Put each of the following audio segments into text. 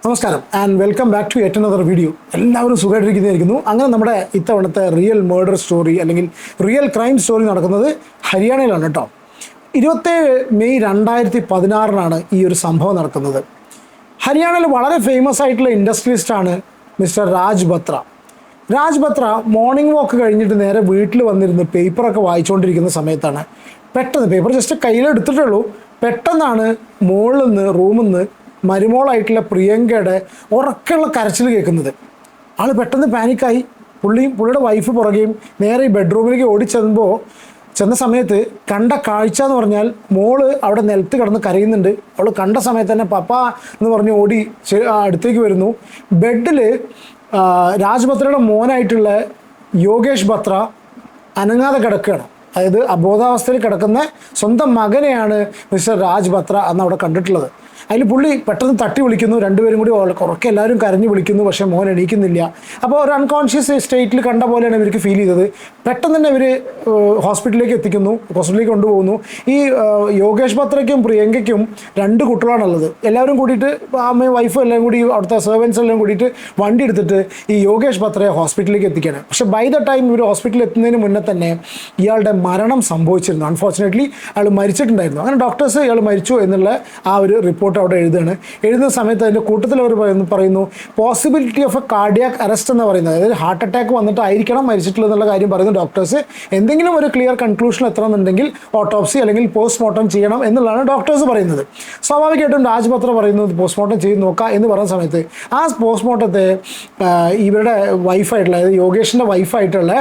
നമസ്കാരം and welcome back to yet another video. എല്ലാവരും സുഖമായിട്ടിരിക്കുന്നതായിരിക്കുന്നു. അങ്ങനെ നമ്മുടെ ഇത്തവണത്തെ റിയൽ മേർഡർ സ്റ്റോറി അല്ലെങ്കിൽ റിയൽ ക്രൈം സ്റ്റോറി നടക്കുന്നത് ഹരിയാനയിലാണ് കേട്ടോ. 27 മെയ് 2016 ഈ ഒരു സംഭവം നടക്കുന്നത്. ഹരിയാനയിൽ വളരെ ഫേമസ് ആയിട്ടുള്ള ഇൻഡസ്ട്രിയലിസ്റ്റാണ് mister Raj Batra. Raj Batra morning walk കഴിഞ്ഞിട്ട് നേരെ വീട്ടിൽ വന്നിരുന്ന് പേപ്പറൊക്കെ വായിച്ചുകൊണ്ടിരിക്കുന്ന സമയത്താണ് പെട്ടെന്ന് പേപ്പർ ജസ്റ്റ് കയ്യിലെടുത്തിട്ടുള്ളൂ, പെട്ടെന്നാണ് മുകളിൽ നിന്ന് റൂമിൽ നിന്ന് മരുമോളായിട്ടുള്ള പ്രിയങ്കയുടെ ഉറക്കെയുള്ള കരച്ചിൽ കേൾക്കുന്നത്. ആൾ പെട്ടെന്ന് പാനിക്കായി. പുള്ളിയുടെ വൈഫ് പുറകെയും നേരെ ഈ ബെഡ്റൂമിലേക്ക് ചെന്ന സമയത്ത് കണ്ട കാഴ്ച എന്ന് പറഞ്ഞാൽ മോള് അവിടെ നിലത്ത് കിടന്ന് കരയുന്നുണ്ട്. അവൾ കണ്ട സമയത്ത് തന്നെ പപ്പ എന്ന് പറഞ്ഞ് ഓടി അടുത്തേക്ക് വരുന്നു. ബെഡിൽ രാജ് ബത്രയുടെ മോനായിട്ടുള്ള യോഗേഷ് ബത്ര അനങ്ങാതെ കിടക്കുകയാണ്. അതായത് അബോധാവസ്ഥയിൽ കിടക്കുന്ന സ്വന്തം മകനെയാണ് മിസ്റ്റർ രാജ് ബത്ര അന്ന് അവിടെ കണ്ടിട്ടുള്ളത്. അതിൽ പുള്ളി പെട്ടെന്ന് തട്ടി വിളിക്കുന്നു. രണ്ടുപേരും കൂടി ഉറക്കെ എല്ലാവരും കരഞ്ഞു വിളിക്കുന്നു. പക്ഷേ മോൻ എണീക്കുന്നില്ല. അപ്പോൾ ഒരു അൺകോൺഷ്യസ് സ്റ്റേറ്റിൽ കണ്ട പോലെയാണ് ഇവർക്ക് ഫീൽ ചെയ്തത്. പെട്ടെന്ന് തന്നെ ഇവർ ഹോസ്പിറ്റലിലേക്ക് കൊണ്ടുപോകുന്നു. ഈ യോഗേഷ് ബത്രയ്ക്കും പ്രിയങ്കയ്ക്കും 2 കുട്ടികളാണുള്ളത്. എല്ലാവരും കൂടിയിട്ട് അമ്മയും വൈഫും എല്ലാം കൂടി അവിടുത്തെ സെർവൻസ് എല്ലാം കൂടിയിട്ട് വണ്ടി എടുത്തിട്ട് ഈ യോഗേഷ് ബത്രയെ ഹോസ്പിറ്റലിലേക്ക് എത്തിക്കുകയാണ്. പക്ഷേ ബൈ ദ ടൈം ഇവർ ഹോസ്പിറ്റലിൽ എത്തുന്നതിന് മുന്നേ തന്നെ ഇയാളുടെ മരണം സംഭവിച്ചിരുന്നു. അൺഫോർച്ചുനേറ്റ്ലി അയാൾ മരിച്ചിട്ടുണ്ടായിരുന്നു. അങ്ങനെ ഡോക്ടേഴ്സ് ഇയാൾ മരിച്ചു എന്നുള്ള ആ ഒരു റിപ്പോർട്ട് അവിടെ എഴുതുന്ന സമയത്ത് അതിൻ്റെ കൂട്ടത്തിൽ അവർ പറയുന്നു possibility of A cardiac arrest എന്ന് പറയുന്നത്, അതായത് ഹാർട്ട് അറ്റാക്ക് വന്നിട്ടായിരിക്കണം മരിച്ചിട്ടുള്ളത് എന്നുള്ള കാര്യം പറയുന്നു ഡോക്ടേഴ്സ്. എന്തെങ്കിലും ഒരു ക്ലിയർ കൺക്ലൂഷൻ എത്തണമെന്നുണ്ടെങ്കിൽ ഓട്ടോപ്സി അല്ലെങ്കിൽ പോസ്റ്റ്മോർട്ടം ചെയ്യണം എന്നുള്ളതാണ് ഡോക്ടേഴ്സ് പറയുന്നത്. സ്വാഭാവികമായിട്ടും രാജ് ബത്ര പറയുന്നത് പോസ്റ്റ്മോർട്ടം ചെയ്ത് നോക്കാം എന്ന് പറയുന്ന സമയത്ത് ആ പോസ്റ്റ്മോർട്ടത്തെ ഇവരുടെ വൈഫായിട്ടുള്ള, അതായത് യോഗേഷിൻ്റെ വൈഫായിട്ടുള്ള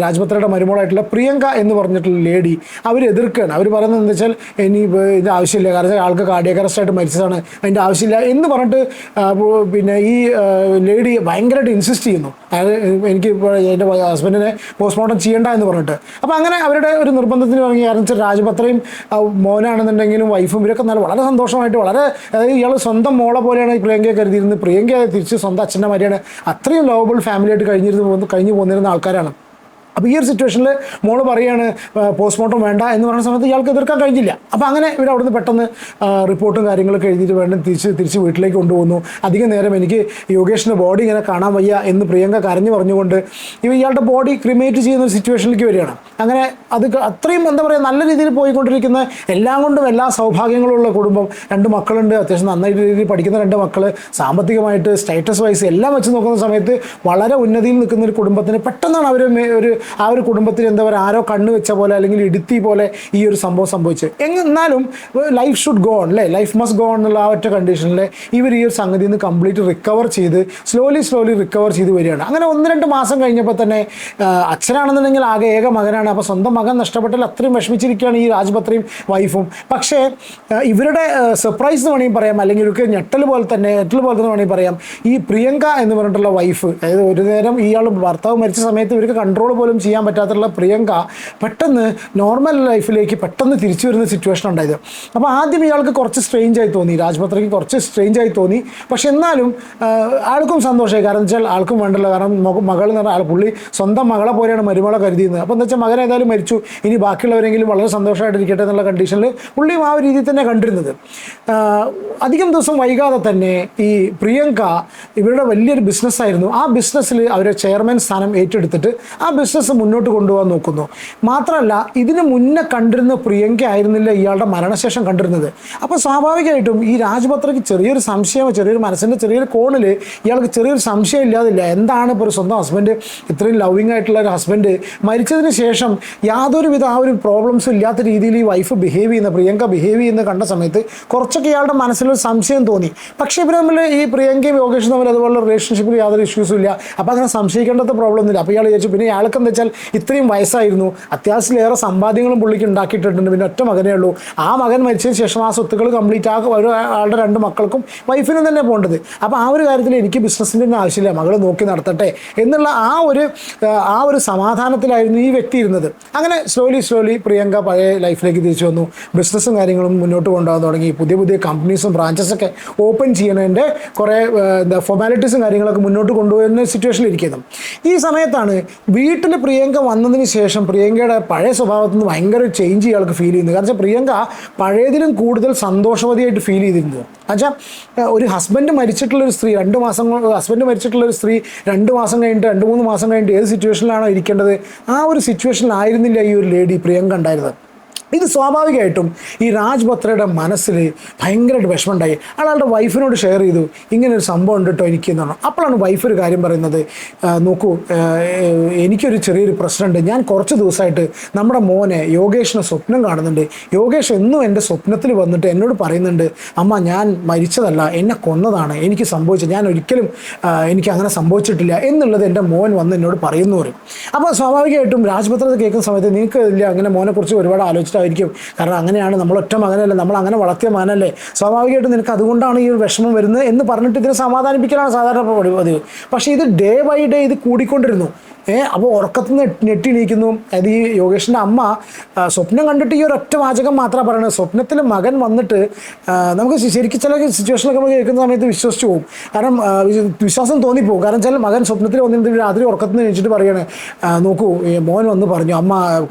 രാജ് ബത്രയുടെ മരുമോളായിട്ടുള്ള പ്രിയങ്ക എന്ന് പറഞ്ഞിട്ടുള്ള ലേഡി അവർ എതിർക്കുകയാണ്. അവർ പറയുന്നത് എന്താ വെച്ചാൽ ഇനി ഇതിൻ്റെ ആവശ്യമില്ല, കാരണം ആൾക്ക് കാർഡിയാക് അറസ്റ്റായിട്ട് മരിച്ചതാണ്, അതിൻ്റെ ആവശ്യമില്ല എന്ന് പറഞ്ഞിട്ട് പിന്നെ ഈ ലേഡി ഭയങ്കരമായിട്ട് ഇൻസിസ്റ്റ് ചെയ്യുന്നു. അതായത് എനിക്ക് എൻ്റെ ഹസ്ബൻഡിനെ പോസ്റ്റ്മോർട്ടം ചെയ്യേണ്ട എന്ന് പറഞ്ഞിട്ട്. അപ്പോൾ അങ്ങനെ അവരുടെ ഒരു നിർബന്ധത്തിന് ഇറങ്ങി. കാരണം വെച്ചാൽ രാജ് ബത്രയും മോനാണെന്നുണ്ടെങ്കിലും വൈഫും ഇവരൊക്കെ വളരെ സന്തോഷമായിട്ട് അതായത് ഇയാൾ സ്വന്തം മോളെ പോലെയാണ് ഈ പ്രിയങ്കയെ കരുതിയിരുന്നത്. പ്രിയങ്ക തിരിച്ച് സ്വന്തം അച്ഛൻ്റെ മാതിരിയാണ്. അത്രയും ലവബിൾ ഫാമിലിയായിട്ട് കഴിഞ്ഞു പോന്നിരുന്ന ആൾക്കാരാണ്. അപ്പോൾ ഈ ഒരു സിറ്റുവേഷനിൽ മോള് പറയുകയാണ് പോസ്റ്റ്മോർട്ടം വേണ്ട എന്ന് പറയുന്ന സമയത്ത് ഇയാൾക്ക് എതിർക്കാൻ കഴിഞ്ഞില്ല. അപ്പോൾ അങ്ങനെ ഇവർ അവിടുന്ന് പെട്ടെന്ന് റിപ്പോർട്ടും കാര്യങ്ങളൊക്കെ എഴുതിയിട്ട് വേണം തിരിച്ച് വീട്ടിലേക്ക് കൊണ്ടുപോകുന്നു. അധികം നേരം എനിക്ക് യോഗേഷിൻ്റെ ബോഡി ഇങ്ങനെ കാണാൻ വയ്യ എന്ന് പ്രിയങ്ക കരഞ്ഞു പറഞ്ഞുകൊണ്ട് ഇയാളുടെ ബോഡി ക്രിമേറ്റ് ചെയ്യുന്ന ഒരു സിറ്റുവേഷനിലേക്ക് വരികയാണ്. അങ്ങനെ അത് അത്രയും എന്താ പറയുക നല്ല രീതിയിൽ പോയിക്കൊണ്ടിരിക്കുന്ന, എല്ലാം കൊണ്ടും എല്ലാ സൗഭാഗ്യങ്ങളുള്ള കുടുംബം. 2 മക്കളുണ്ട്, അത്യാവശ്യം നന്നായിട്ട് രീതിയിൽ പഠിക്കുന്ന 2 മക്കൾ, സാമ്പത്തികമായിട്ട് സ്റ്റേറ്റസ് വൈസ് എല്ലാം വെച്ച് നോക്കുന്ന സമയത്ത് വളരെ ഉന്നതിയിൽ നിൽക്കുന്ന ഒരു കുടുംബത്തിന് പെട്ടെന്നാണ് ആ ഒരു കുടുംബത്തിൽ എന്താ പറയുക ആരോ കണ്ണ് വെച്ച പോലെ അല്ലെങ്കിൽ ഇടുത്തി പോലെ ഈ ഒരു സംഭവം സംഭവിച്ചത്. എന്നാലും ലൈഫ് ഷുഡ് ഗോ ഓൺ അല്ലേ, ലൈഫ് മസ്റ്റ് ഗോ ഓൺ എന്നുള്ള ആ ഒറ്റ കണ്ടീഷനിൽ ഇവർ ഈ ഒരു സംഗതിയിൽ നിന്ന് കംപ്ലീറ്റ് റിക്കവർ ചെയ്ത് സ്ലോലി റിക്കവർ ചെയ്ത് വരികയാണ്. അങ്ങനെ 1-2 മാസം കഴിഞ്ഞപ്പോൾ തന്നെ അച്ഛനാണെന്നുണ്ടെങ്കിൽ ആകെ ഏക മകനാണ്. അപ്പോൾ സ്വന്തം മകൻ നഷ്ടപ്പെട്ടാൽ അത്രയും വിഷമിച്ചിരിക്കുകയാണ് ഈ രാജ് ബത്രയും വൈഫും. പക്ഷേ ഇവരുടെ സർപ്രൈസ് എന്ന് വേണമെങ്കിൽ പറയാം, അല്ലെങ്കിൽ ഇവർക്ക് ഞെട്ടൽ പോലെ തന്നെ വേണമെങ്കിൽ പറയാം, ഈ പ്രിയങ്ക എന്ന് പറഞ്ഞിട്ടുള്ള വൈഫ്, അതായത് ഒരു നേരം ഇയാൾ ഭർത്താവ് മരിച്ച സമയത്ത് ഇവർക്ക് കൺട്രോൾ പോലും ചെയ്യാൻ പറ്റാത്തുള്ള പ്രിയങ്ക പെട്ടെന്ന് നോർമൽ ലൈഫിലേക്ക് പെട്ടെന്ന് തിരിച്ചു വരുന്ന സിറ്റുവേഷൻ ഉണ്ടായത്. അപ്പോൾ ആദ്യം ഇയാൾക്ക് കുറച്ച് സ്ട്രേഞ്ചായി തോന്നി, രാജ് ബത്രയ്ക്ക് കുറച്ച് സ്ട്രേഞ്ചായി തോന്നി. പക്ഷെ എന്നാലും ആൾക്കും സന്തോഷമായി. കാരണം വെച്ചാൽ ആൾക്കും വേണ്ടല്ലോ, കാരണം മകൾ എന്ന് പറഞ്ഞാൽ പുള്ളി സ്വന്തം മകളെ പോലെയാണ് മരുമകളെ കരുതിയിരുന്നത്. അപ്പോൾ എന്താ വെച്ചാൽ മകൻ ഏതായാലും മരിച്ചു, ഇനി ബാക്കിയുള്ളവരെങ്കിലും വളരെ സന്തോഷമായിട്ടിരിക്കട്ടെ എന്നുള്ള കണ്ടീഷനിൽ പുള്ളിയും ആ ഒരു രീതിയിൽ തന്നെ കണ്ടിരുന്നത്. അധികം ദിവസം വൈകാതെ തന്നെ ഈ പ്രിയങ്ക ഇവരുടെ വലിയൊരു ബിസിനസ്സായിരുന്നു, ആ ബിസിനസ്സിൽ അവരെ ചെയർമാൻ സ്ഥാനം ഏറ്റെടുത്തിട്ട് ആ ബിസിനസ് മുന്നോട്ട് കൊണ്ടുപോകാൻ നോക്കുന്നു. മാത്രമല്ല ഇതിന് മുന്നേ കണ്ടിരുന്ന പ്രിയങ്ക ആയിരുന്നില്ല ഇയാളുടെ മരണശേഷം കണ്ടിരുന്നത്. അപ്പോൾ സ്വാഭാവികമായിട്ടും ഈ രാജ് ബത്രയ്ക്ക് ചെറിയൊരു മനസ്സിൻ്റെ ചെറിയൊരു കോണിൽ ഇയാൾക്ക് ചെറിയൊരു സംശയം ഇല്ലാതില്ല. എന്താണ് ഇപ്പോൾ ഒരു സ്വന്തം ഹസ്ബൻഡ്, ഇത്രയും ലവിങ് ആയിട്ടുള്ള ഒരു ഹസ്ബൻഡ് മരിച്ചതിന് ശേഷം യാതൊരുവിധ ആ ഒരു പ്രോബ്ലംസും ഇല്ലാത്ത രീതിയിൽ ഈ വൈഫ് പ്രിയങ്ക ബിഹേവ് ചെയ്യുന്ന കണ്ട സമയത്ത് കുറച്ചൊക്കെ ഇയാളുടെ മനസ്സിലൊരു സംശയം തോന്നി. പക്ഷേ ഇവർ തമ്മിൽ ഈ പ്രിയങ്കയും യോഗേഷും തമ്മിൽ അതുപോലെ റിലേഷൻഷിപ്പിൽ യാതൊരു ഇഷ്യൂസും ഇല്ല. അപ്പോൾ അങ്ങനെ സംശയിക്കേണ്ടത് പ്രോബ്ലം ഒന്നുമില്ല. അപ്പോൾ ഇയാൾ വിചാരിച്ചു പിന്നെ ഇയാൾക്ക് എന്താ വെച്ചാൽ ഇത്രയും വയസ്സായിരുന്നു, അത്യാവശ്യത്തിലേറെ സമ്പാദ്യങ്ങളും പുള്ളിക്ക് ഉണ്ടാക്കിയിട്ടുണ്ട്, പിന്നെ ഒറ്റ മകനേ ഉള്ളൂ. ആ മകൻ മരിച്ചതിന് ശേഷം ആ സ്വത്തുക്കൾ കംപ്ലീറ്റ് ആളുടെ 2 മക്കൾക്കും വൈഫിനും തന്നെ പോകേണ്ടത്. അപ്പോൾ ആ ഒരു കാര്യത്തിൽ എനിക്ക് ബിസിനസ്സിൻ്റെ ഒന്നും ആവശ്യമില്ല, മകൾ നോക്കി നടത്തട്ടെ എന്നുള്ള ആ ഒരു സമാധാനത്തിലായിരുന്നു ഈ വ്യക്തി ഇരുന്നത്. അങ്ങനെ സ്ലോലി പ്രിയങ്ക പഴയ ലൈഫിലേക്ക് തിരിച്ചു വന്നു. ബിസിനസ്സും കാര്യങ്ങളും മുന്നോട്ട് കൊണ്ടുപോകാൻ തുടങ്ങി. പുതിയ കമ്പനീസും ബ്രാഞ്ചസൊക്കെ ഓപ്പൺ ചെയ്യുന്നതിൻ്റെ കുറേ ഫോർമാലിറ്റീസും കാര്യങ്ങളൊക്കെ മുന്നോട്ട് കൊണ്ടുപോകുന്ന സിറ്റുവേഷനിൽ ഇരിക്കുന്നു. ഈ സമയത്താണ് വീട്ടിൽ പ്രിയങ്ക വന്നതിന് ശേഷം പ്രിയങ്കയുടെ പഴയ സ്വഭാവത്തിൽ നിന്ന് ഭയങ്കര ചേഞ്ച് ഇയാൾക്ക് ഫീൽ ചെയ്യുന്നത്. കാരണം വെച്ചാൽ പ്രിയങ്ക പഴയതിലും കൂടുതൽ സന്തോഷവതിയായിട്ട് ഫീൽ ചെയ്തിരുന്നത്. എന്നുവെച്ചാൽ ഒരു ഹസ്ബൻഡ് മരിച്ചിട്ടുള്ളൊരു സ്ത്രീ 2 മാസം ഹസ്ബൻഡ് മരിച്ചിട്ടുള്ളൊരു സ്ത്രീ 2 മാസം കഴിഞ്ഞിട്ട് 2-3 മാസം കഴിഞ്ഞിട്ട് ഏത് സിറ്റുവേഷനിലാണോ ഇരിക്കേണ്ടത് ആ ഒരു സിറ്റുവേഷനിലായിരുന്നില്ല ഈ ഒരു ലേഡി പ്രിയങ്ക ഉണ്ടായിരുന്നത്. ഇത് സ്വാഭാവികമായിട്ടും ഈ രാജ് ബത്രയുടെ മനസ്സിൽ ഭയങ്കരമായിട്ട് വിഷമമുണ്ടായി. അയാളുടെ വൈഫിനോട് ഷെയർ ചെയ്തു, ഇങ്ങനൊരു സംഭവം ഉണ്ട് കേട്ടോ എനിക്ക് എന്ന് പറഞ്ഞു. അപ്പോഴാണ് വൈഫ് ഒരു കാര്യം പറയുന്നത്, നോക്കൂ എനിക്കൊരു ചെറിയൊരു പ്രശ്നമുണ്ട്. ഞാൻ കുറച്ച് ദിവസമായിട്ട് നമ്മുടെ മോനെ യോഗേഷിനെ സ്വപ്നം കാണുന്നുണ്ട്. യോഗേഷ് എന്നും എൻ്റെ സ്വപ്നത്തിൽ വന്നിട്ട് എന്നോട് പറയുന്നുണ്ട്, അമ്മ ഞാൻ മരിച്ചതല്ല, എന്നെ കൊന്നതാണ് എനിക്ക് സംഭവിച്ചത്, ഞാൻ ഒരിക്കലും എനിക്ക് അങ്ങനെ സംഭവിച്ചിട്ടില്ല എന്നുള്ളത് എൻ്റെ മോൻ വന്ന് എന്നോട് പറയുന്നു പറയും. അപ്പോൾ സ്വാഭാവികമായിട്ടും രാജ് ബത്ര കേൾക്കുന്ന സമയത്ത് നിങ്ങൾക്ക് ഇല്ല അങ്ങനെ മോനെക്കുറിച്ച് ഒരുപാട് ആലോചിച്ചിട്ട് ായിരിക്കും. കാരണം അങ്ങനെയാണ്, നമ്മൾ ഒറ്റ മകനല്ലേ, നമ്മൾ അങ്ങനെ വളർത്തിയ മകനല്ലേ, സ്വാഭാവികമായിട്ടും നിനക്ക് അതുകൊണ്ടാണ് ഈ ഒരു വിഷമം വരുന്നത് എന്ന് പറഞ്ഞിട്ട് ഇതിനെ സമാധാനിപ്പിക്കലാണ് സാധാരണ പതിവ്. പക്ഷേ ഇത് ഡേ ബൈ ഡേ ഇത് കൂടിക്കൊണ്ടിരുന്നു. അപ്പോൾ ഉറക്കത്തിൽ നിന്ന് ഞെട്ടിണീക്കുന്നു. അതായത് ഈ യോഗേഷിൻ്റെ അമ്മ സ്വപ്നം കണ്ടിട്ട് ഈ ഒരു ഒറ്റ വാചകം മാത്രമാണ് പറയുന്നത്. സ്വപ്നത്തിൽ മകൻ വന്നിട്ട് നമുക്ക് ശരിക്കും ചില സിറ്റുവേഷനൊക്കെ നമ്മൾ കേൾക്കുന്ന സമയത്ത് വിശ്വസിച്ച് പോകും. കാരണം വിശ്വാസം തോന്നിപ്പോകും. കാരണം വെച്ചാൽ മകൻ സ്വപ്നത്തിൽ വന്നിട്ട് രാത്രി ഉറക്കത്തിൽ നിന്ന് എണീച്ചിട്ട് പറയാണ്, നോക്കൂ മോൻ വന്ന് പറഞ്ഞു അമ്മ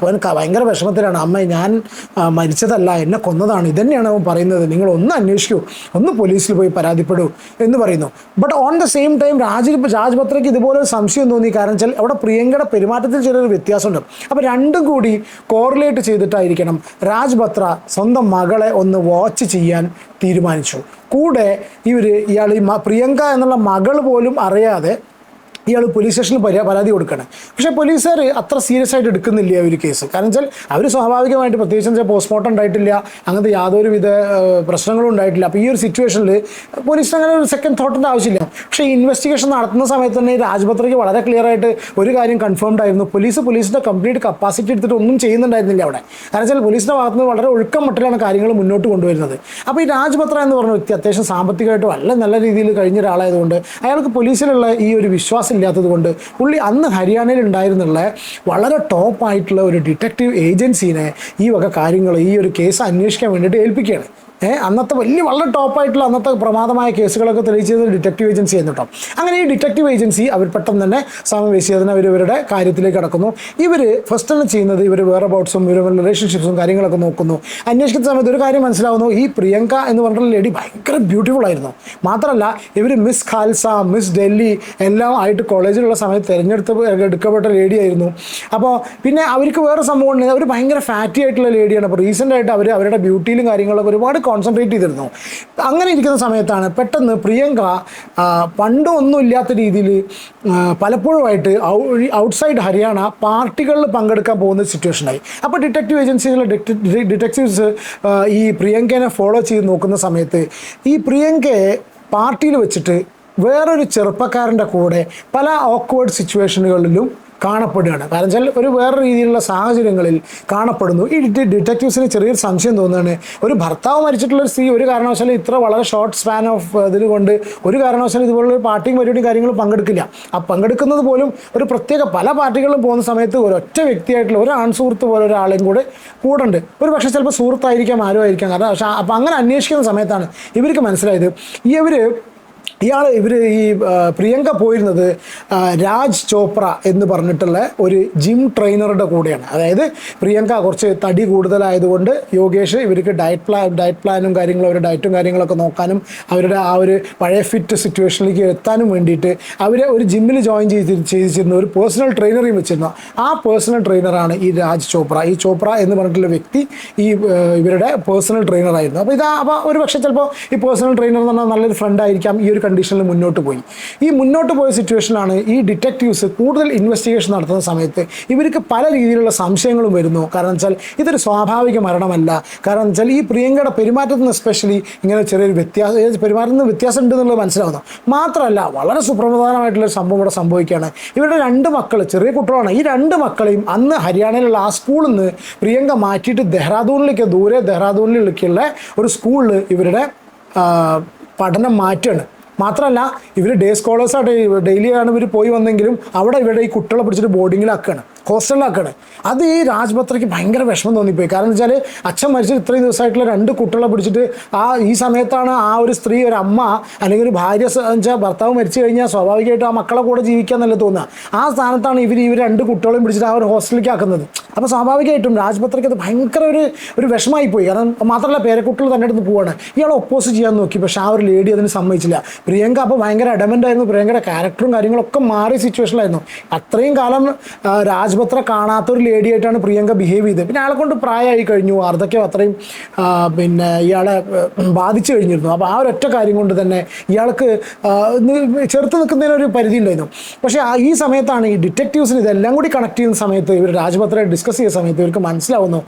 ഭയങ്കര വിഷമത്തിലാണ്, അമ്മ ഞാൻ മരിച്ചതല്ല എന്നെ കൊന്നതാണ്, ഇതന്നെയാണ് അവൻ പറയുന്നത്, നിങ്ങൾ ഒന്ന് അന്വേഷിക്കൂ, ഒന്ന് പോലീസിൽ പോയി പരാതിപ്പെടൂ എന്ന് പറയുന്നു. But on the same time Raj ബത്രയ്ക്ക് ഇതുപോലെ ഒരു സംശയം തോന്നി. കാരണം വെച്ചാൽ അവിടെ പ്രിയങ്കയുടെ പെരുമാറ്റത്തിൽ ചെറിയൊരു വ്യത്യാസമുണ്ട്. അപ്പോൾ രണ്ടും കൂടി കോറിലേറ്റ് ചെയ്തിട്ടായിരിക്കണം രാജ് ബത്ര സ്വന്തം മകളെ ഒന്ന് വാച്ച് ചെയ്യാൻ തീരുമാനിച്ചു. കൂടെ ഇയാൾ ഈ പ്രിയങ്ക എന്നുള്ള മകൾ പോലും അറിയാതെ ഇയാൾ പോലീസ് സ്റ്റേഷനിൽ പരാതി കൊടുക്കണം. പക്ഷേ പോലീസുകാർ അത്ര സീരിയസ് ആയിട്ട് എടുക്കുന്നില്ല ഒരു കേസ്. കാരണം വെച്ചാൽ അവർ സ്വാഭാവികമായിട്ട് പ്രത്യേകിച്ച് പോസ്റ്റ്മോർട്ടം ഉണ്ടായിട്ടില്ല, അങ്ങനത്തെ യാതൊരുവിധ പ്രശ്നങ്ങളും ഉണ്ടായിട്ടില്ല. അപ്പോൾ ഈ ഒരു സിറ്റുവേഷനിൽ പോലീസിന് അങ്ങനെ ഒരു സെക്കൻഡ് തോട്ടിൻ്റെ ആവശ്യമില്ല. പക്ഷേ ഇൻവെസ്റ്റിഗേഷൻ നടത്തുന്ന സമയത്ത് തന്നെ രാജ് ബത്രയ്ക്ക് വളരെ ക്ലിയർ ആയിട്ട് ഒരു കാര്യം കൺഫേംഡ് ആയിരുന്നു, പോലീസിൻ്റെ കംപ്ലീറ്റ് കപ്പാസിറ്റി എടുത്തിട്ട് ഒന്നും ചെയ്യുന്നുണ്ടായിരുന്നില്ല അവിടെ. കാരണം വെച്ചാൽ പോലീസിൻ്റെ ഭാഗത്ത് നിന്ന് വളരെ ഒഴുക്കം മട്ടിലാണ് കാര്യങ്ങൾ മുന്നോട്ട് കൊണ്ടുവരുന്നത്. അപ്പോൾ ഈ രാജ് ബത്ര എന്ന് പറഞ്ഞ വ്യക്തി അത്യാവശ്യം സാമ്പത്തികമായിട്ട് നല്ല രീതിയിൽ കഴിഞ്ഞ ഒരാളായതുകൊണ്ട് അയാൾക്ക് പോലീസിലുള്ള ഈ ഒരു വിശ്വാസം ഇല്ലാത്തത് കൊണ്ട് പുള്ളി അന്ന് ഹരിയാനയിൽ ഉണ്ടായിരുന്നുള്ള വളരെ ടോപ്പായിട്ടുള്ള ഒരു ഡിറ്റക്റ്റീവ് ഏജൻസീനെ ഈ വക കാര്യങ്ങൾ ഈ ഒരു കേസ് അന്വേഷിക്കാൻ വേണ്ടിയിട്ട് ഏൽപ്പിക്കുകയാണ്. അന്നത്തെ വളരെ ടോപ്പായിട്ടുള്ള അന്നത്തെ പ്രമാദമായ കേസുകളൊക്കെ തെളിയിച്ചത് ഡിറ്റക്റ്റീവ് ഏജൻസി ആയിരുന്നു കേട്ടോ. അങ്ങനെ ഈ ഡിറ്റക്റ്റീവ് ഏജൻസി അവർ പെട്ടെന്ന് തന്നെ സമവേശിയതിന് ഇവരുടെ കാര്യത്തിലേക്ക് കടക്കുന്നു. ഇവർ ഫസ്റ്റ് തന്നെ ചെയ്യുന്നത് ഇവർ വേറെ അബൌട്ട്സും ഇവരുടെ റിലേഷൻഷിപ്സും കാര്യങ്ങളൊക്കെ നോക്കുന്നു. അന്വേഷിക്കുന്ന സമയത്ത് ഒരു കാര്യം മനസ്സിലാവുന്നു, ഈ പ്രിയങ്ക എന്ന് പറഞ്ഞിട്ടുള്ള ലേഡി ഭയങ്കര ബ്യൂട്ടിഫുൾ ആയിരുന്നു. മാത്രമല്ല ഇവർ മിസ് ഖാൽസ, മിസ് ഡൽഹി എല്ലാം ആയിട്ട് കോളേജിലുള്ള സമയത്ത് എടുക്കപ്പെട്ട ലേഡി ആയിരുന്നു. അപ്പോൾ പിന്നെ അവർക്ക് വേറെ സംഭവം ഉണ്ട്, അവർ ഭയങ്കര ഫാറ്റി ആയിട്ടുള്ള ലേഡിയാണ്. അപ്പോൾ റീസെൻ്റ് ആയിട്ട് അവരുടെ ബ്യൂട്ടിയിലും കാര്യങ്ങളൊക്കെ ഒരുപാട് കോൺസെൻട്രേറ്റ് ചെയ്തിരുന്നു. അങ്ങനെ ഇരിക്കുന്ന സമയത്താണ് പെട്ടെന്ന് പ്രിയങ്ക പണ്ടും ഒന്നും ഇല്ലാത്ത രീതിയിൽ പലപ്പോഴുമായിട്ട് ഔട്ട്സൈഡ് ഹരിയാന പാർട്ടികളിൽ പങ്കെടുക്കാൻ പോകുന്ന സിറ്റുവേഷനായി. അപ്പോൾ ഡിറ്റക്റ്റീവ് ഏജൻസിയിലെ ഡിറ്റക്റ്റീവ്സ് ഈ പ്രിയങ്കനെ ഫോളോ ചെയ്ത് നോക്കുന്ന സമയത്ത് ഈ പ്രിയങ്കയെ പാർട്ടിയിൽ വെച്ചിട്ട് വേറൊരു ചെറുപ്പക്കാരൻ്റെ കൂടെ പല ഓക്വേർഡ് സിറ്റുവേഷനുകളിലും കാണപ്പെടുകയാണ്. കാരണം വെച്ചാൽ ഒരു വേറെ രീതിയിലുള്ള സാഹചര്യങ്ങളിൽ കാണപ്പെടുന്നു. ഈ ഡിറ്റക്റ്റീവ്സിന് ചെറിയൊരു സംശയം തോന്നുകയാണ്, ഒരു ഭർത്താവ് മരിച്ചിട്ടുള്ളൊരു സ്ത്രീ ഒരു കാരണവശാലും ഇത്ര വളരെ ഷോർട്ട് സ്പാൻ ഓഫ് ഇതിൽ കൊണ്ട് ഒരു കാരണവശാലും ഇതുപോലുള്ള പാർട്ടിയും പരിപാടിയും കാര്യങ്ങളും പങ്കെടുക്കില്ല. ആ പങ്കെടുക്കുന്നത് പോലും ഒരു പ്രത്യേക പല പാർട്ടികളിലും പോകുന്ന സമയത്ത് ഒരൊറ്റ വ്യക്തിയായിട്ടുള്ള ഒരു ആൺസുഹൃത്ത് പോലെ ഒരാളെയും കൂടെ ഉണ്ട്. ഒരു പക്ഷേ ചിലപ്പോൾ സുഹൃത്തായിരിക്കാം, ആരും ആയിരിക്കാം. കാരണം പക്ഷേ അപ്പോൾ അങ്ങനെ അന്വേഷിക്കുന്ന സമയത്താണ് ഇവർക്ക് മനസ്സിലായത് ഇവർ ഈ പ്രിയങ്ക പോയിരുന്നത് രാജ് ചോപ്ര എന്ന് പറഞ്ഞിട്ടുള്ള ഒരു ജിം ട്രെയിനറുടെ കൂടെയാണ്. അതായത് പ്രിയങ്ക കുറച്ച് തടി കൂടുതലായതുകൊണ്ട് യോഗേഷ് ഇവർക്ക് ഡയറ്റ് പ്ലാനും കാര്യങ്ങളും അവരുടെ ഡയറ്റും കാര്യങ്ങളൊക്കെ നോക്കാനും അവരുടെ ആ ഒരു പഴയ ഫിറ്റ് സിറ്റുവേഷനിലേക്ക് എത്താനും വേണ്ടിയിട്ട് അവരെ ഒരു ജിമ്മിൽ ജോയിൻ ചെയ്തിരുന്ന ഒരു പേഴ്സണൽ ട്രെയിനറെയും വെച്ചിരുന്നു. ആ പേഴ്സണൽ ട്രെയിനറാണ് ഈ രാജ് ചോപ്ര. ഈ ചോപ്ര എന്ന് പറഞ്ഞിട്ടുള്ള വ്യക്തി ഇവരുടെ പേഴ്സണൽ ട്രെയിനറായിരുന്നു. അപ്പോൾ ഒരു പക്ഷേ ചിലപ്പോൾ ഈ പേഴ്സണൽ ട്രെയിനർ എന്ന് പറഞ്ഞാൽ നല്ലൊരു ഫ്രണ്ട് ആയിരിക്കാം. ഈ ഒരു കണ്ടീഷനിൽ മുന്നോട്ട് പോയ സിറ്റുവേഷനിലാണ് ഈ ഡിറ്റക്റ്റീവ്സ് കൂടുതൽ ഇൻവെസ്റ്റിഗേഷൻ നടത്തുന്ന സമയത്ത് ഇവർക്ക് പല രീതിയിലുള്ള സംശയങ്ങളും വരുന്നു. കാരണം വെച്ചാൽ ഇതൊരു സ്വാഭാവിക മരണമല്ല. കാരണം വെച്ചാൽ ഈ പ്രിയങ്കയുടെ പെരുമാറ്റത്തിൽ നിന്ന് എസ്പെഷ്യലി ഇങ്ങനെ ചെറിയൊരു പെരുമാറ്റത്തിൽ വ്യത്യാസം ഉണ്ടെന്നുള്ളത് മനസ്സിലാവുന്നു. മാത്രമല്ല വളരെ സുപ്രധാനമായിട്ടുള്ളൊരു സംഭവം ഇവിടെ സംഭവിക്കുകയാണ്. ഇവരുടെ 2 മക്കൾ ചെറിയ കുട്ടികളാണ്. ഈ 2 മക്കളെയും അന്ന് ഹരിയാനയിലുള്ള ആ സ്കൂളിൽ നിന്ന് പ്രിയങ്ക മാറ്റിയിട്ട് ദൂരെ ദെഹ്റാദൂണിലേക്കുള്ള ഒരു സ്കൂളിൽ ഇവരുടെ പഠനം മാറ്റുകയാണ്. മാത്രമല്ല ഇവർ ഡേ സ്കോളേഴ്സായിട്ട് ഡെയിലിയാണ് ഇവർ പോയി വന്നെങ്കിലും അവിടെ ഇവരുടെ ഈ കുട്ടികളെ പിടിച്ചിട്ട് ബോർഡിങ്ങിലാക്കുകയാണ്, ഹോസ്റ്റലിലാക്കുകയാണ്. അത് ഈ രാജ് ബത്രയ്ക്ക് ഭയങ്കര വിഷമം തോന്നിപ്പോയി. കാരണം എന്ന് വെച്ചാൽ അച്ഛൻ മരിച്ചിട്ട് ഇത്രയും ദിവസമായിട്ടുള്ള 2 കുട്ടികളെ പിടിച്ചിട്ട് ഈ സമയത്താണ് ആ ഒരു സ്ത്രീ, ഒരു അമ്മ അല്ലെങ്കിൽ ഒരു ഭാര്യ വെച്ചാൽ ഭർത്താവ് മരിച്ചു കഴിഞ്ഞാൽ സ്വാഭാവികമായിട്ടും ആ മക്കളെ കൂടെ ജീവിക്കാന്നല്ലേ തോന്നുക. ആ സ്ഥാനത്താണ് ഇവർ 2 കുട്ടികളെയും പിടിച്ചിട്ട് ആ ഒരു ഹോസ്റ്റലിലേക്ക് ആക്കുന്നത്. അപ്പോൾ സ്വാഭാവികമായിട്ടും രാജ് ബത്രയ്ക്ക് അത് ഭയങ്കര ഒരു വിഷമമായി പോയി. കാരണം മാത്രമല്ല പേരക്കുട്ടികൾ തന്നെ അടുത്ത് പോവാണ്, ഇയാൾ ഒപ്പോസ് ചെയ്യാൻ നോക്കി, പക്ഷേ ആ ഒരു ലേഡി അതിന് സമ്മതിച്ചില്ല. പ്രിയങ്ക അപ്പോൾ ഭയങ്കര അഡമൻ്റ് ആയിരുന്നു. പ്രിയങ്കയുടെ ക്യാരക്ടറും കാര്യങ്ങളൊക്കെ മാറിയ സിറ്റുവേഷനിലായിരുന്നു. അത്രയും കാലം രാജ് ബത്ര കാണാത്തൊരു ലേഡി ആയിട്ടാണ് പ്രിയങ്ക ബിഹേവ് ചെയ്തത്. പിന്നെ ആളെ കൊണ്ട് പ്രായമായി കഴിഞ്ഞു, വാർദ്ധക്യം അത്രയും പിന്നെ ഇയാളെ ബാധിച്ചു കഴിഞ്ഞിരുന്നു. അപ്പോൾ ആ ഒരൊറ്റ കാര്യം കൊണ്ട് തന്നെ ഇയാൾക്ക് ചെറുത്ത് നിൽക്കുന്നതിനൊരു പരിധി ഉണ്ടായിരുന്നു. പക്ഷേ ഈ സമയത്താണ് ഈ ഡിറ്റക്റ്റീവ്സിന് ഇതെല്ലാം കൂടി കണക്ട് ചെയ്യുന്ന സമയത്ത്, ഇവർ രാജ് ബത്രയെ ഡിസ്കസ് ചെയ്യുന്ന സമയത്ത് ഇവർക്ക് മനസ്സിലാവുന്നു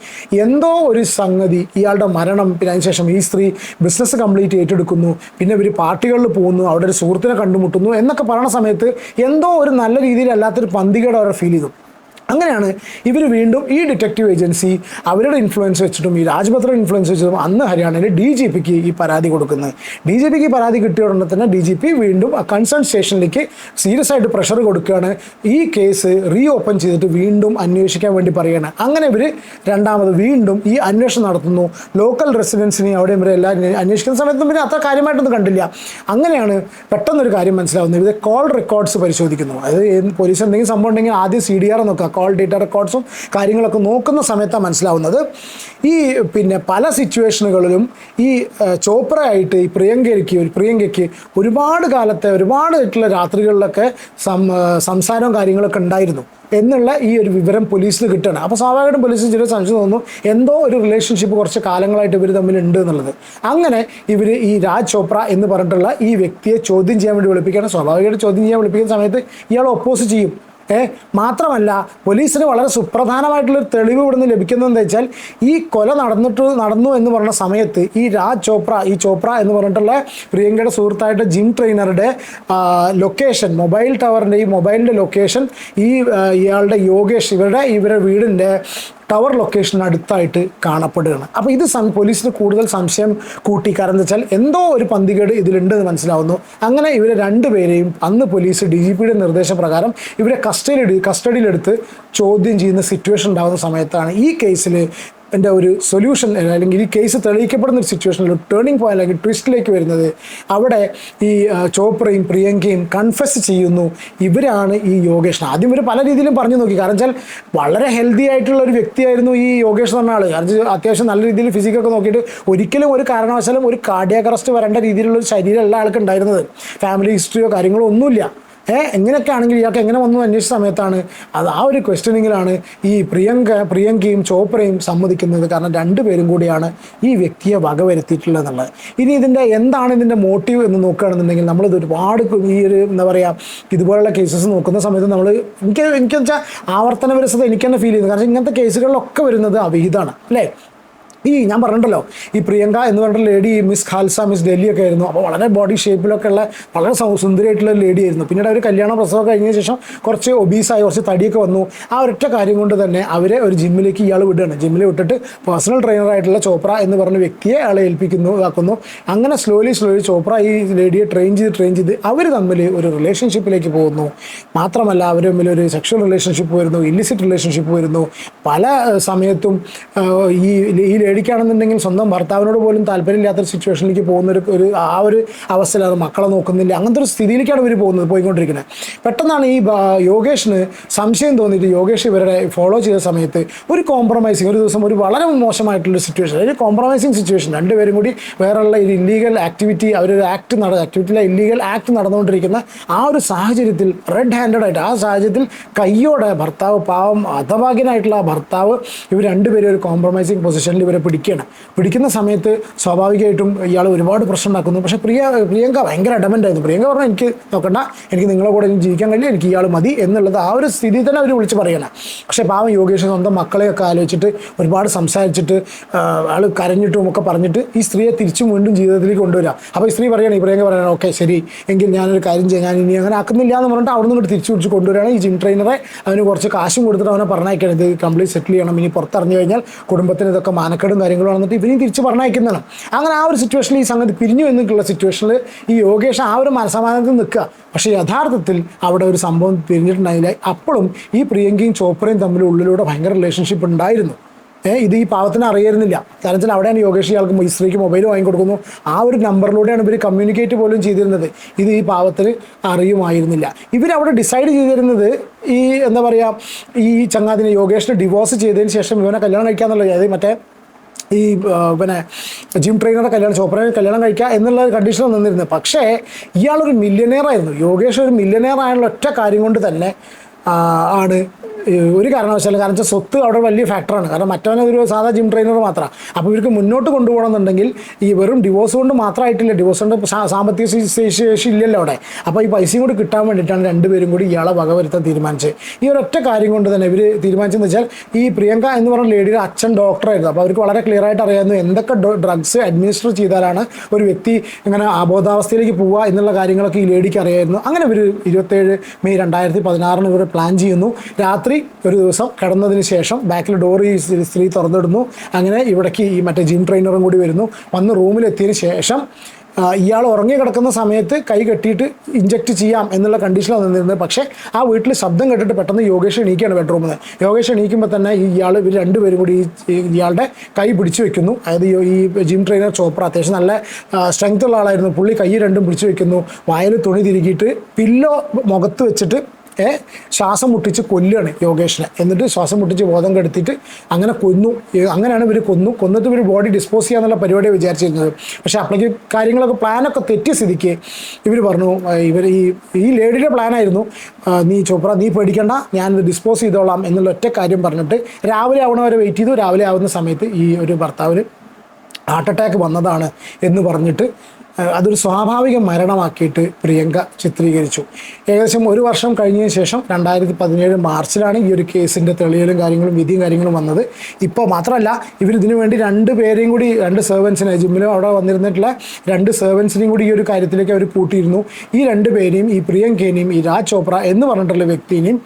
എന്തോ ഒരു സംഗതി, ഇയാളുടെ മരണം, പിന്നെ അതിനുശേഷം ഈ സ്ത്രീ ബിസിനസ് കംപ്ലീറ്റ് ഏറ്റെടുക്കുന്നു, പിന്നെ ഇവർ പാർട്ടികളിൽ പോകുന്നു, അവിടെ ഒരു സുഹൃത്തിനെ കണ്ടുമുട്ടുന്നു എന്നൊക്കെ പറയുന്ന സമയത്ത് എന്തോ ഒരു നല്ല രീതിയിലല്ലാത്തൊരു പന്തികേട് അവരെ ഫീൽ ചെയ്തു. അങ്ങനെയാണ് ഇവർ വീണ്ടും ഈ ഡിറ്റക്റ്റീവ് ഏജൻസി അവരുടെ ഇൻഫ്ലുവൻസ് വെച്ചിട്ടും ഈ രാജ് ബത്ര ഇൻഫ്ലുവൻസ് വെച്ചിട്ടും അന്ന് ഹരിയാനയിൽ DGPക്ക് ഈ പരാതി കൊടുക്കുന്നത്. DGPക്ക് പരാതി കിട്ടിയ ഉടനെ തന്നെ DGP വീണ്ടും ആ കൺസേൺ സ്റ്റേഷനിലേക്ക് സീരിയസ് ആയിട്ട് പ്രഷർ കൊടുക്കുകയാണ്. ഈ കേസ് ഓപ്പൺ ചെയ്തിട്ട് വീണ്ടും അന്വേഷിക്കാൻ വേണ്ടി പറയുകയാണ്. അങ്ങനെ ഇവർ രണ്ടാമത് വീണ്ടും ഈ അന്വേഷണം നടത്തുന്നു. ലോക്കൽ റെസിഡൻസിനെ അവിടെ ഇവരെ എല്ലാവരും അന്വേഷിക്കുന്ന സമയത്തും പിന്നെ അത്ര കാര്യമായിട്ടൊന്നും കണ്ടില്ല. അങ്ങനെയാണ് പെട്ടെന്നൊരു കാര്യം മനസ്സിലാവുന്നത്. ഇത് കോൾ റെക്കോർഡ്സ് പരിശോധിക്കുന്നു. അതായത് പോലീസ് എന്തെങ്കിലും സംഭവം ഉണ്ടെങ്കിൽ ആദ്യം CDR നോക്കുക, കോൾ ഡേറ്റ റെക്കോർഡ്സും കാര്യങ്ങളൊക്കെ നോക്കുന്ന സമയത്താണ് മനസ്സിലാവുന്നത് ഈ പിന്നെ പല സിറ്റുവേഷനുകളിലും ഈ ചോപ്രയായിട്ട് ഈ പ്രിയങ്കയ്ക്ക് ഒരുപാട് കാലത്തെ ഒരുപാടായിട്ടുള്ള രാത്രികളിലൊക്കെ സംസാരവും കാര്യങ്ങളൊക്കെ ഉണ്ടായിരുന്നു എന്നുള്ള ഈ ഒരു വിവരം പോലീസിന് കിട്ടുകയാണ്. അപ്പോൾ സ്വാഭാവികമായിട്ടും പോലീസിന് ചെറിയ സംശയം തോന്നുന്നു, എന്തോ ഒരു റിലേഷൻഷിപ്പ് കുറച്ച് കാലങ്ങളായിട്ട് ഇവർ തമ്മിലുണ്ട് എന്നുള്ളത്. അങ്ങനെ ഇവർ ഈ രാജ് ചോപ്ര എന്ന് പറഞ്ഞിട്ടുള്ള ഈ വ്യക്തിയെ ചോദ്യം ചെയ്യാൻ വേണ്ടി വിളിപ്പിക്കുകയാണ്. സ്വാഭാവികമായിട്ട് ചോദ്യം ചെയ്യാൻ വിളിപ്പിക്കുന്ന സമയത്ത് ഇയാൾ ഒപ്പോസ് ചെയ്യും. മാത്രമല്ല പോലീസിന് വളരെ സുപ്രധാനമായിട്ടുള്ളൊരു തെളിവ് ഇവിടുന്ന് ലഭിക്കുന്നതെന്ന് വെച്ചാൽ ഈ കൊല നടന്നു എന്ന് പറഞ്ഞ സമയത്ത് ഈ ചോപ്ര എന്ന് പറഞ്ഞിട്ടുള്ള പ്രിയങ്കയുടെ സുഹൃത്തായിട്ട് ജിം ട്രെയിനറുടെ ലൊക്കേഷൻ, മൊബൈൽ ടവറിൻ്റെ ഈ മൊബൈലിൻ്റെ ലൊക്കേഷൻ ഇയാളുടെ യോഗേഷ് ഇവരുടെ വീടിൻ്റെ ടവർ ലൊക്കേഷൻ അടുത്തായിട്ട് കാണപ്പെടുകയാണ്. അപ്പോൾ ഇത് പോലീസിന് കൂടുതൽ സംശയം കൂട്ടി. കാരണം എന്താ വെച്ചാൽ എന്തോ ഒരു പന്തികേട് ഇതിലുണ്ട് എന്ന് മനസ്സിലാവുന്നു. അങ്ങനെ ഇവരെ 2 പേരെയും അന്ന് പോലീസ് DGPയുടെ നിർദ്ദേശപ്രകാരം ഇവരെ കസ്റ്റഡിയിലെടുത്ത് ചോദ്യം ചെയ്യുന്ന സിറ്റുവേഷൻ ഉണ്ടാകുന്ന സമയത്താണ് ഈ കേസിൽ എൻ്റെ ഒരു സൊല്യൂഷൻ അല്ലെങ്കിൽ ഈ കേസ് തെളിയിക്കപ്പെടുന്ന ഒരു സിറ്റുവേഷനിൽ ടേണിംഗ് പോയിന്റ് അല്ലെങ്കിൽ ട്വിസ്റ്റിലേക്ക് വരുന്നത്. അവിടെ ഈ ചോപ്രയും പ്രിയങ്കയും കൺഫെസ് ചെയ്യുന്നു ഇവരാണ് ഈ യോഗേഷ്. ആദ്യം ഇവർ പല രീതിയിലും പറഞ്ഞു നോക്കി. കാരണം വെച്ചാൽ വളരെ ഹെൽത്തി ആയിട്ടുള്ള ഒരു വ്യക്തിയായിരുന്നു ഈ യോഗേഷ് എന്ന് പറഞ്ഞ ആൾ. കാരണം അത്യാവശ്യം നല്ല രീതിയിൽ ഫിസിക്കൊക്കെ നോക്കിയിട്ട് ഒരിക്കലും ഒരു കാരണവശാലും ഒരു കാർഡിയാക് അറസ്റ്റ് വരേണ്ട രീതിയിലുള്ളൊരു ശരീരമല്ല ആൾക്ക് ഉണ്ടായിരുന്നത്. ഫാമിലി ഹിസ്റ്ററിയോ കാര്യങ്ങളോ ഒന്നുമില്ല. എങ്ങനെയൊക്കെ ആണെങ്കിൽ ഇയാൾക്ക് എങ്ങനെ വന്നു അന്വേഷിച്ച സമയത്താണ് ആ ഒരു ക്വസ്റ്റ്യനിങ്ങിലാണ് ഈ പ്രിയങ്കയും ചോപ്രയും സമ്മതിക്കുന്നത്. കാരണം 2 പേരും കൂടിയാണ് ഈ വ്യക്തിയെ വകവരുത്തിയിട്ടുള്ളത് എന്നുള്ളത്. ഇനി എന്താണ് ഇതിൻ്റെ മോട്ടീവ് എന്ന് നോക്കുകയാണെന്നുണ്ടെങ്കിൽ നമ്മളിത് ഒരുപാട് ഈ ഒരു എന്താ പറയുക ഇതുപോലുള്ള കേസസ് നോക്കുന്ന സമയത്ത് എനിക്ക് വെച്ചാൽ ആവർത്തന വിരസത എനിക്ക് തന്നെ ഫീൽ ചെയ്യുന്നു. കാരണം ഇങ്ങനത്തെ കേസുകളിലൊക്കെ വരുന്നത് അവിഹിതമാണ് അല്ലേ. ഞാൻ പറഞ്ഞിട്ടല്ലോ ഈ പ്രിയങ്ക എന്ന് പറഞ്ഞ lady miss Khalsa, miss Delhi ഒക്കെ ആയിരുന്നു. അപ്പോൾ വളരെ ബോഡി ഷേപ്പിലൊക്കെ ഉള്ള വളരെ സുന്ദരിയായിട്ടുള്ള ലേഡി ആയിരുന്നു. പിന്നീട് അവർ പ്രസവം കഴിഞ്ഞ ശേഷം കുറച്ച് ഒബീസായി, കുറച്ച് തടിയൊക്കെ വന്നു. ആ ഒരൊറ്റ കാര്യം കൊണ്ട് തന്നെ അവരെ ഒരു ജിമ്മിലേക്ക് ഇയാൾ വിടുകയാണ്. ജിമ്മിൽ വിട്ടിട്ട് പേഴ്സണൽ ട്രെയിനറായിട്ടുള്ള ചോപ്ര എന്ന് പറഞ്ഞ വ്യക്തിയെ അയാളെ ഇതാക്കുന്നു. അങ്ങനെ സ്ലോലി ചോപ്ര ഈ ലേഡിയെ ട്രെയിൻ ചെയ്ത് അവർ തമ്മിൽ ഒരു റിലേഷൻഷിപ്പിലേക്ക് പോകുന്നു. മാത്രമല്ല അവർ തമ്മിൽ ഒരു സെക്ഷൽ റിലേഷൻഷിപ്പ് വരുന്നു, ഇല്ലിസിറ്റ് റിലേഷൻഷിപ്പ് വരുന്നു. പല സമയത്തും ഈ ലേഡിക്കാണെന്നുണ്ടെങ്കിൽ സ്വന്തം ഭർത്താവിനോട് പോലും താല്പര്യമില്ലാത്തൊരു സിറ്റുവേഷനിലേക്ക് പോകുന്ന ഒരു അവസ്ഥയിൽ അത് മക്കളെ നോക്കുന്നില്ല. അങ്ങനത്തെ ഒരു സ്ഥിതിയിലേക്കാണ് ഇവർ പോയിക്കൊണ്ടിരിക്കുന്നത്. പെട്ടെന്നാണ് ഈ യോഗേഷിന് സംശയം തോന്നിയിട്ട് യോഗേഷ് ഇവരുടെ ഫോളോ ചെയ്ത സമയത്ത് ഒരു ദിവസം ഒരു വളരെ മോശമായിട്ടുള്ള സിറ്റുവേഷൻ, ഒരു കോംപ്രമൈസിങ് സിറ്റുവേഷൻ. 2 പേരും കൂടി വേറെയുള്ള ഒരു ഇല്ലീഗൽ ആക്ടിവിറ്റി, ഇല്ലീഗൽ ആക്ട് നടന്നുകൊണ്ടിരിക്കുന്ന ആ ഒരു സാഹചര്യത്തിൽ റെഡ് ഹാൻഡഡ് ആയിട്ട് ആ സാഹചര്യത്തിൽ കയ്യോടെ ഭർത്താവ്, പാവം ഹതഭാഗ്യനായിട്ടുള്ള ആ ഭർത്താവ്, ഇവർ 2 പേരും ഒരു കോംപ്രമൈസിങ് പൊസിഷനിൽ ഇവരെ പിടിക്കുന്ന സമയത്ത് സ്വാഭാവികമായിട്ടും ഇയാൾ ഒരുപാട് പ്രശ്നം ഉണ്ടാക്കുന്നു. പക്ഷേ പ്രിയങ്ക ഭയങ്കര അഡമൻ്റ് ആയിരുന്നു. പ്രിയങ്ക പറഞ്ഞാൽ എനിക്ക് നോക്കണ്ട, എനിക്ക് നിങ്ങളെ കൂടെ ജീവിക്കാൻ കഴിയില്ല, എനിക്ക് ഇയാൾ മതി എന്നുള്ളത് ആ ഒരു സ്ഥിതി തന്നെ അവർ വിളിച്ച് പറയണം. പക്ഷേ പാവം യോഗേഷ് സ്വന്തം മക്കളെയൊക്കെ ആലോചിച്ചിട്ട് ഒരുപാട് സംസാരിച്ചിട്ട് ആൾ കരഞ്ഞിട്ടും ഒക്കെ പറഞ്ഞിട്ട് ഈ സ്ത്രീയെ വീണ്ടും ജീവിതത്തിലേക്ക് കൊണ്ടുവരിക. അപ്പോൾ ഈ സ്ത്രീ പറയുകയാണ്, ഈ പ്രിയങ്ക പറയുകയാണ്, ഓക്കെ ശരി എങ്കിൽ ഞാനൊരു കാര്യം ചെയ്യാം, ഞാൻ ഇനി അങ്ങനെ ആക്കുന്നില്ല എന്ന് പറഞ്ഞിട്ട് അവിടെ നിന്ന് തിരിച്ചു പിടിച്ച് കൊണ്ടുവരികയാണ്. ഈ ജിം ട്രെയിനറെ അവന് കുറച്ച് കാശും കൊടുത്തിട്ട് അവനെ പറഞ്ഞയക്കണം, ഇത് കംപ്ലീറ്റ് സെറ്റിൽ ചെയ്യണം, ഇനി പുറത്തിറങ്ങി കഴിഞ്ഞാൽ കുടുംബത്തിന് ഇതൊക്കെ മാനക്കേട് ഇടപാടും കാര്യങ്ങളും വന്നിട്ട് ഇവരെയും തിരിച്ച് പറഞ്ഞയക്കുന്നതാണ്. അങ്ങനെ ആ ഒരു സിറ്റുവേഷനിൽ ഈ സംഗതി പിരിഞ്ഞു എന്നുള്ള സിറ്റുവേഷനിൽ ഈ യോഗേഷ് ആ ഒരു മനസ്സമാധാനത്തിൽ നിൽക്കുക. പക്ഷേ യഥാർത്ഥത്തിൽ അവിടെ ഒരു സംഭവം പിരിഞ്ഞിട്ടുണ്ടായില്ല. അപ്പോഴും ഈ പ്രിയങ്കയും ചോപ്രയും തമ്മിൽ ഉള്ളിലൂടെ ഭയങ്കര റിലേഷൻഷിപ്പ് ഉണ്ടായിരുന്നു. ഇത് ഈ പാവത്തിന് അറിയായിരുന്നില്ല. കാരണം വെച്ചാൽ അവിടെയാണ് യോഗേഷ് ഇയാൾക്ക് ഈ സ്ത്രീക്ക് മൊബൈൽ വാങ്ങിക്കൊടുക്കുന്നു. ആ ഒരു നമ്പറിലൂടെയാണ് ഇവർ കമ്മ്യൂണിക്കേറ്റ് പോലും ചെയ്തിരുന്നത്. ഇത് ഈ പാവത്തിന് അറിയുമായിരുന്നില്ല. ഇവരവിടെ ഡിസൈഡ് ചെയ്തിരുന്നത് ഈ എന്താ പറയുക, ഈ ചങ്ങാതിനെ യോഗേഷിനെ ഡിവോഴ്സ് ചെയ്തതിന് ശേഷം ഇവനെ കല്യാണം കഴിക്കാന്നുള്ളത്. അതായത് മറ്റേ ഈ പിന്നെ ജിം ട്രെയിനറുടെ കല്യാണം, ചോപ്രയെ കല്യാണം കഴിക്കുക എന്നുള്ള കണ്ടീഷനിൽ നിന്നിരുന്നത്. പക്ഷേ ഇയാളൊരു മില്യനെയർ ആയിരുന്നു. യോഗേഷ് ഒരു മില്യനെയർ ആയുള്ള ഒറ്റ കാര്യം കൊണ്ട് തന്നെ ആണ് ഒരു കാരണവശാലും. കാരണം വെച്ചാൽ സ്വത്ത് അവിടെ വലിയ ഫാക്ടറാണ്. കാരണം മറ്റവനൊരു സാധാ ജിം ട്രെയിനർ മാത്രമാണ്. അപ്പോൾ ഇവർക്ക് മുന്നോട്ട് കൊണ്ടുപോകണമെന്നുണ്ടെങ്കിൽ ഈ വെറും ഡിവോഴ്സ് കൊണ്ട് മാത്രമായിട്ടില്ല, ഡിവോഴ്സ് കൊണ്ട് സാമ്പത്തിക ശേഷി ഇല്ലല്ലോ അവിടെ. അപ്പോൾ ഈ പൈസയും കൂടി കിട്ടാൻ വേണ്ടിയിട്ടാണ് രണ്ടുപേരും കൂടി ഇയാളെ വകവരുത്താൻ തീരുമാനിച്ചത്. ഈ ഒരൊറ്റ കാര്യം കൊണ്ട് തന്നെ ഇവർ തീരുമാനിച്ചതെന്ന് വെച്ചാൽ, ഈ പ്രിയങ്ക എന്ന് പറഞ്ഞ ലേഡിയുടെ അച്ഛൻ ഡോക്ടറായിരുന്നു. അപ്പോൾ അവർക്ക് വളരെ ക്ലിയർ ആയിട്ട് അറിയാമായിരുന്നു എന്തൊക്കെ ഡ്രഗ്സ് അഡ്മിനിസ്റ്റർ ചെയ്താലാണ് ഒരു വ്യക്തി ഇങ്ങനെ അബോധാവസ്ഥയിലേക്ക് പോവുക എന്നുള്ള കാര്യങ്ങളൊക്കെ ഈ ലേഡിക്ക് അറിയായിരുന്നു. അങ്ങനെ ഇവർ 27 മെയ് 2016 ഇവർ പ്ലാൻ ചെയ്യുന്നു. രാത്രി ഒരു ദിവസം കിടന്നതിന് ശേഷം ബാക്കിൽ ഡോർ ഈ സ്ത്രീ തുറന്നിടുന്നു. അങ്ങനെ ഇവിടേക്ക് ഈ മറ്റേ ജിം ട്രെയിനറും കൂടി വരുന്നു. വന്ന് റൂമിലെത്തിയതിന് ശേഷം ഇയാൾ ഉറങ്ങി കിടക്കുന്ന സമയത്ത് കൈ കെട്ടിയിട്ട് ഇഞ്ചെക്ട് ചെയ്യാം എന്നുള്ള കണ്ടീഷനിലാണ് നിന്നിരുന്നത്. പക്ഷേ ആ വീട്ടിൽ ശബ്ദം കേട്ടിട്ട് പെട്ടെന്ന് യോഗേഷ് എണീക്കുകയാണ് ബെഡ്റൂമിൽ നിന്ന്. യോഗേഷ് എണീക്കുമ്പോൾ തന്നെ ഇവർ രണ്ടുപേരും കൂടി ഇയാളുടെ കൈ പിടിച്ചു വെക്കുന്നു. അതായത് ഈ ജിം ട്രെയിനർ ചോപ്ര അത്യാവശ്യം നല്ല സ്ട്രെങ്ത് ഉള്ള ആളായിരുന്നു. പുള്ളി കൈ രണ്ടും പിടിച്ചു വെക്കുന്നു. വായിൽ തുണി തിരുകിയിട്ട് പില്ലോ മുഖത്ത് വെച്ചിട്ട് ശ്വാസം മുട്ടിച്ച് കൊല്ലുകയാണ് യോഗേഷിനെ. എന്നിട്ട് ശ്വാസം മുട്ടിച്ച് ബോധം കെടുത്തിട്ട് അങ്ങനെ കൊന്നു. അങ്ങനെയാണ് ഇവർ കൊന്നിട്ട് ഇവർ ബോഡി ഡിസ്പോസ് ചെയ്യാന്നുള്ള പരിപാടിയാണ് വിചാരിച്ചിരുന്നത്. പക്ഷേ അപ്പോഴേക്ക് കാര്യങ്ങളൊക്കെ പ്ലാനൊക്കെ തെറ്റിയ സ്ഥിതിക്ക് ഇവർ പറഞ്ഞു, ഇവർ ഈ ലേഡിയുടെ പ്ലാനായിരുന്നു, നീ ചോപ്ര നീ പേടിക്കണ്ട, ഞാനിത് ഡിസ്പോസ് ചെയ്തോളാം എന്നുള്ള ഒറ്റ കാര്യം പറഞ്ഞിട്ട് രാവിലെ ആവണവരെ വെയിറ്റ് ചെയ്തു. രാവിലെ ആവുന്ന സമയത്ത് ഈ ഒരു ഭർത്താവിന് ഹാർട്ട് അറ്റാക്ക് വന്നതാണ് എന്ന് പറഞ്ഞിട്ട് അതൊരു സ്വാഭാവിക മരണമാക്കിയിട്ട് പ്രിയങ്ക ചിത്രീകരിച്ചു. ഏകദേശം 1 വർഷം കഴിഞ്ഞതിന് ശേഷം 2017 മാർച്ചിലാണ് ഈ ഒരു കേസിൻ്റെ തെളിയലും കാര്യങ്ങളും വിധിയും കാര്യങ്ങളും വന്നത്. ഇപ്പോൾ മാത്രമല്ല, ഇവരിതിനു വേണ്ടി 2 പേരെയും കൂടി, 2 സെർവൻസിനെ, ജിമ്മിലും അവിടെ വന്നിരുന്നിട്ടുള്ള 2 സെർവൻസിനെയും കൂടി ഈ ഒരു കാര്യത്തിലേക്ക് അവർ കൂട്ടിയിരുന്നു. ഈ 2 പേരെയും, ഈ പ്രിയങ്കേനെയും ഈ രാജ് ചോപ്ര എന്ന് പറഞ്ഞിട്ടുള്ള വ്യക്തിനെയും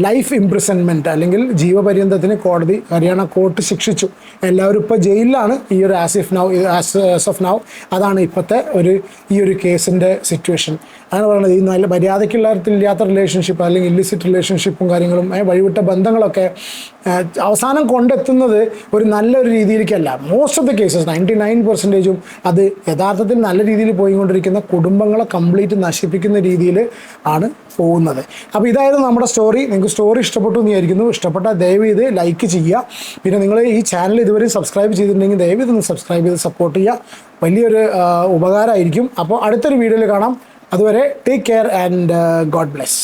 ലൈഫ് ഇംപ്രിസൺമെൻറ്റ് അല്ലെങ്കിൽ ജീവപര്യന്തത്തിന് കോടതി, ഹരിയാന കോർട്ട് ശിക്ഷിച്ചു. എല്ലാവരും ഇപ്പോൾ ജയിലിലാണ്. ഈ ഒരു ആസ് ഓഫ് നൗ അതാണ് ഇപ്പോഴത്തെ ഈ ഒരു കേസിൻ്റെ സിറ്റുവേഷൻ. അങ്ങനെ പറയുന്നത് ഈ നല്ല മര്യാദയ്ക്കുള്ളത്തില്ലാത്ത റിലേഷൻഷിപ്പ് അല്ലെങ്കിൽ ഇല്ലിസിറ്റ് റിലേഷൻഷിപ്പും കാര്യങ്ങളും വഴിവിട്ട ബന്ധങ്ങളൊക്കെ അവസാനം കൊണ്ടെത്തുന്നത് ഒരു നല്ലൊരു രീതിയിലേക്കല്ല. മോസ്റ്റ് ഓഫ് ദി കേസസ് 99% അത് യഥാർത്ഥത്തിൽ നല്ല രീതിയിൽ പോയിക്കൊണ്ടിരിക്കുന്ന കുടുംബങ്ങളെ കംപ്ലീറ്റ് നശിപ്പിക്കുന്ന രീതിയിൽ ആണ് പോകുന്നത്. അപ്പോൾ ഇതായിരുന്നു നമ്മുടെ സ്റ്റോറി. നിങ്ങൾക്ക് സ്റ്റോറി ഇഷ്ടപ്പെട്ടു എന്ന് വിചാരിക്കുന്നു. ഇഷ്ടപ്പെട്ടാൽ ദയവ് ചെയ്ത് ലൈക്ക് ചെയ്യുക. പിന്നെ നിങ്ങൾ ഈ ചാനൽ ഇതുവരെ സബ്സ്ക്രൈബ് ചെയ്തിട്ടുണ്ടെങ്കിൽ ദയവ് ഇതൊന്ന് സബ്സ്ക്രൈബ് ചെയ്ത് സപ്പോർട്ട് ചെയ്യുക. വലിയൊരു ഉപകാരമായിരിക്കും. അപ്പോൾ അടുത്തൊരു വീഡിയോയിൽ കാണാം. അതുവരെ take care and God bless.